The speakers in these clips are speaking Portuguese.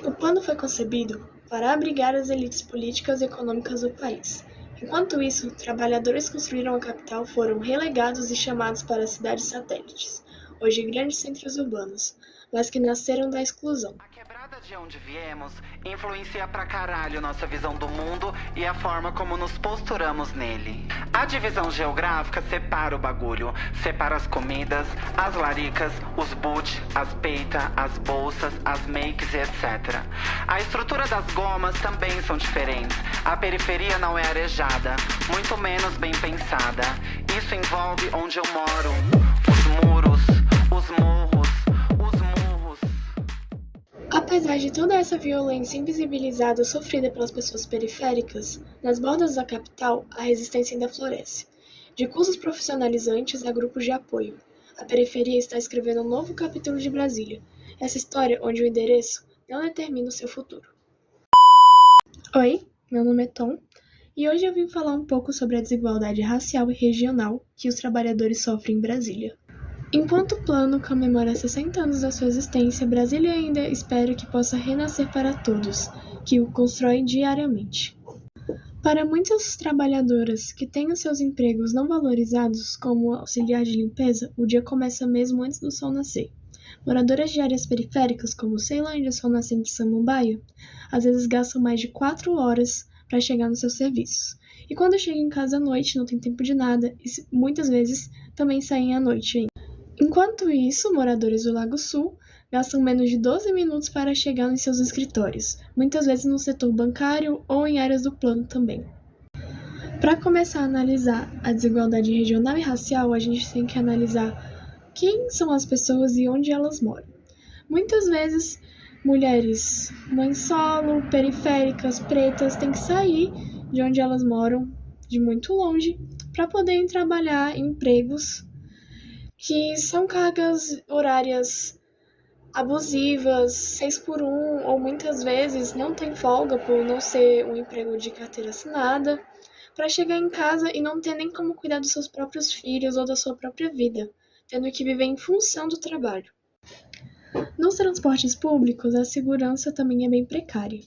O plano foi concebido para abrigar as elites políticas e econômicas do país. Enquanto isso, trabalhadores que construíram a capital foram relegados e chamados para cidades satélites, hoje grandes centros urbanos, mas que nasceram da exclusão. A quebrada de onde viemos influencia pra caralho nossa visão do mundo e a forma como nos posturamos nele. A divisão geográfica separa o bagulho, separa as comidas, as laricas, os boot, as peita, as bolsas, as makes e etc. A estrutura das gomas também são diferentes. A periferia não é arejada, muito menos bem pensada. Isso envolve onde eu moro, os muros, os morros, os murros. Apesar de toda essa violência invisibilizada sofrida pelas pessoas periféricas, nas bordas da capital a resistência ainda floresce. De cursos profissionalizantes a grupos de apoio, a periferia está escrevendo um novo capítulo de Brasília, essa história onde o endereço não determina o seu futuro. Oi, meu nome é Tom, e hoje eu vim falar um pouco sobre a desigualdade racial e regional que os trabalhadores sofrem em Brasília. Enquanto o plano comemora 60 anos da sua existência, Brasília ainda espera que possa renascer para todos, que o constroem diariamente. Para muitas trabalhadoras que têm os seus empregos não valorizados, como auxiliar de limpeza, o dia começa mesmo antes do sol nascer. Moradoras de áreas periféricas, como Ceilândia, Sol Nascente e Samambaia, às vezes gastam mais de 4 horas para chegar nos seus serviços. E quando chegam em casa à noite, não tem tempo de nada e muitas vezes também saem à noite ainda. Enquanto isso, moradores do Lago Sul gastam menos de 12 minutos para chegar em seus escritórios, muitas vezes no setor bancário ou em áreas do plano também. Para começar a analisar a desigualdade regional e racial, a gente tem que analisar quem são as pessoas e onde elas moram. Muitas vezes, mulheres mães solo, periféricas, pretas, têm que sair de onde elas moram, de muito longe, para poderem trabalhar em empregos que são cargas horárias abusivas, 6x1, ou muitas vezes não tem folga por não ser um emprego de carteira assinada, para chegar em casa e não ter nem como cuidar dos seus próprios filhos ou da sua própria vida, tendo que viver em função do trabalho. Nos transportes públicos, a segurança também é bem precária,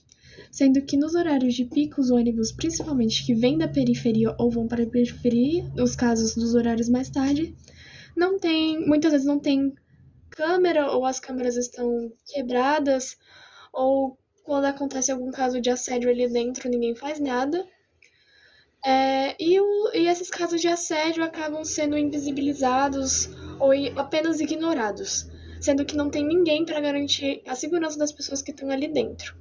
sendo que nos horários de pico, os ônibus, principalmente que vêm da periferia ou vão para a periferia, nos casos dos horários mais tarde, muitas vezes não tem câmera, ou as câmeras estão quebradas, ou quando acontece algum caso de assédio ali dentro, ninguém faz nada. E esses casos de assédio acabam sendo invisibilizados ou apenas ignorados, sendo que não tem ninguém para garantir a segurança das pessoas que estão ali dentro.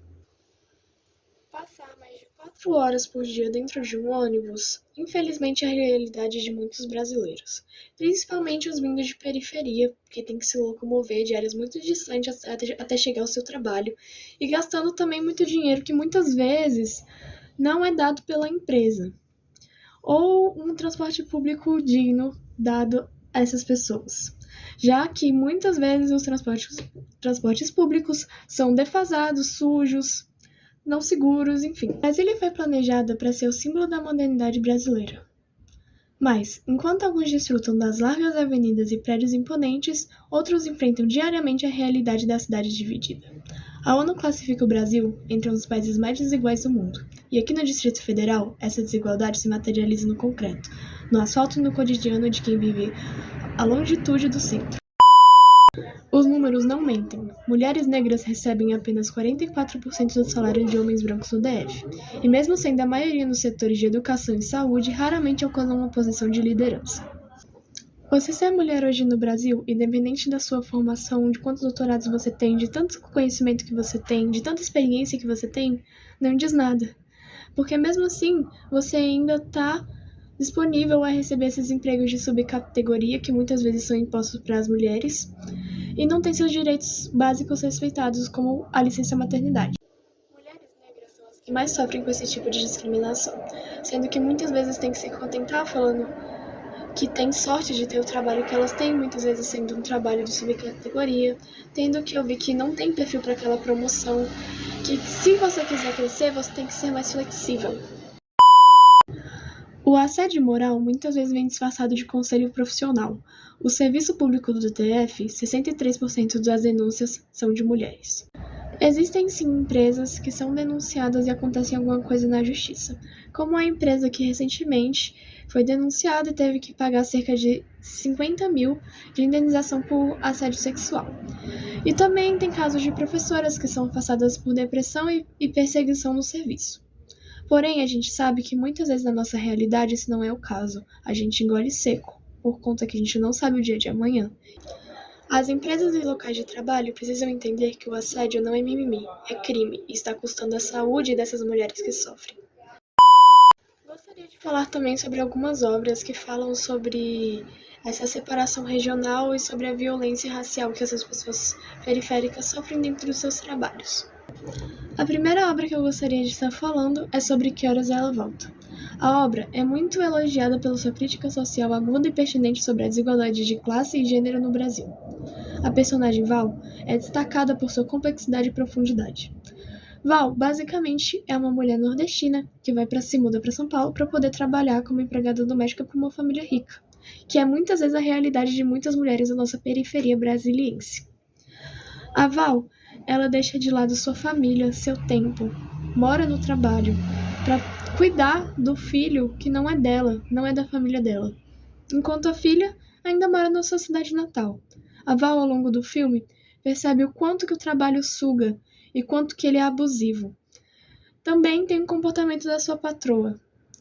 Passar mais de 4 horas por dia dentro de um ônibus, infelizmente é a realidade de muitos brasileiros, principalmente os vindos de periferia, que tem que se locomover de áreas muito distantes até chegar ao seu trabalho, e gastando também muito dinheiro que muitas vezes não é dado pela empresa, ou um transporte público digno dado a essas pessoas, já que muitas vezes os transportes públicos são defasados, sujos, não seguros, enfim. Brasília foi planejada para ser o símbolo da modernidade brasileira. Mas, enquanto alguns desfrutam das largas avenidas e prédios imponentes, outros enfrentam diariamente a realidade da cidade dividida. A ONU classifica o Brasil entre um dos países mais desiguais do mundo, e aqui no Distrito Federal, essa desigualdade se materializa no concreto, no asfalto e no cotidiano de quem vive a longitude do centro. Os números não mentem. Mulheres negras recebem apenas 44% do salário de homens brancos no DF, e mesmo sendo a maioria nos setores de educação e saúde, raramente alcançam uma posição de liderança. Você ser mulher hoje no Brasil, independente da sua formação, de quantos doutorados você tem, de tanto conhecimento que você tem, de tanta experiência que você tem, não diz nada. Porque mesmo assim, você ainda está disponível a receber esses empregos de subcategoria que muitas vezes são impostos para as mulheres e não tem seus direitos básicos respeitados, como a licença maternidade. Mulheres negras são as que mais sofrem com esse tipo de discriminação, sendo que muitas vezes tem que se contentar falando que tem sorte de ter o trabalho que elas têm, muitas vezes sendo um trabalho de subcategoria, tendo que ouvir que não tem perfil para aquela promoção, que se você quiser crescer, você tem que ser mais flexível. O assédio moral muitas vezes vem disfarçado de conselho profissional. O serviço público do DF, 63% das denúncias são de mulheres. Existem sim empresas que são denunciadas e acontece alguma coisa na justiça, como a empresa que recentemente foi denunciada e teve que pagar cerca de 50 mil de indenização por assédio sexual. E também tem casos de professoras que são afastadas por depressão e perseguição no serviço. Porém, a gente sabe que muitas vezes na nossa realidade isso não é o caso. A gente engole seco, por conta que a gente não sabe o dia de amanhã. As empresas e locais de trabalho precisam entender que o assédio não é mimimi, é crime e está custando a saúde dessas mulheres que sofrem. Gostaria de falar também sobre algumas obras que falam sobre essa separação regional e sobre a violência racial que essas pessoas periféricas sofrem dentro dos seus trabalhos. A primeira obra que eu gostaria de estar falando é sobre Que Horas Ela Volta. A obra é muito elogiada pela sua crítica social aguda e pertinente sobre a desigualdade de classe e gênero no Brasil. A personagem Val é destacada por sua complexidade e profundidade. Val, basicamente, é uma mulher nordestina que se muda para São Paulo para poder trabalhar como empregada doméstica para uma família rica, que é muitas vezes a realidade de muitas mulheres da nossa periferia brasiliense. A Val, ela deixa de lado sua família, seu tempo, mora no trabalho para cuidar do filho que não é dela, não é da família dela, enquanto a filha ainda mora na sua cidade natal. A Val, ao longo do filme, percebe o quanto que o trabalho suga e quanto que ele é abusivo. Também tem o comportamento da sua patroa,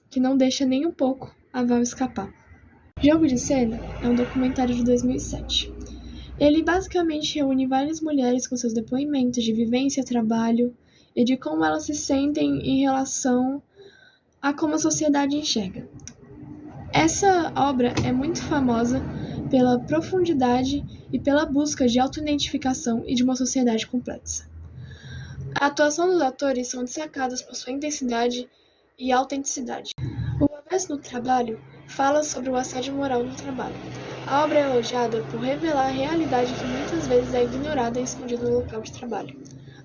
que não deixa nem um pouco a Val escapar. Jogo de Cena é um documentário de 2007. Ele basicamente reúne várias mulheres com seus depoimentos de vivência, trabalho e de como elas se sentem em relação a como a sociedade enxerga. Essa obra é muito famosa pela profundidade e pela busca de autoidentificação e de uma sociedade complexa. A atuação dos atores são destacadas por sua intensidade e autenticidade. O Avesso no Trabalho fala sobre o assédio moral no trabalho. A obra é elogiada por revelar a realidade que muitas vezes é ignorada e escondida no local de trabalho.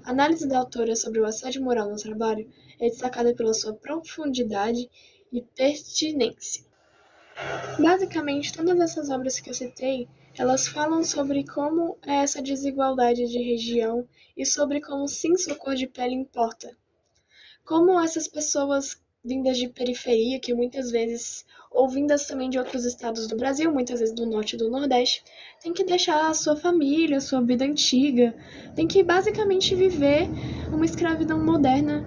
A análise da autora sobre o assédio moral no trabalho é destacada pela sua profundidade e pertinência. Basicamente, todas essas obras que eu citei, elas falam sobre como é essa desigualdade de região e sobre como sim sua cor de pele importa. Como essas pessoas vindas de periferia, que muitas vezes, ou vindas também de outros estados do Brasil, muitas vezes do norte e do nordeste, tem que deixar a sua família, a sua vida antiga, tem que basicamente viver uma escravidão moderna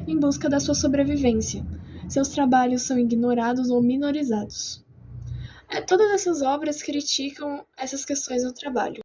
em busca da sua sobrevivência. Seus trabalhos são ignorados ou minorizados. Todas essas obras criticam essas questões do trabalho.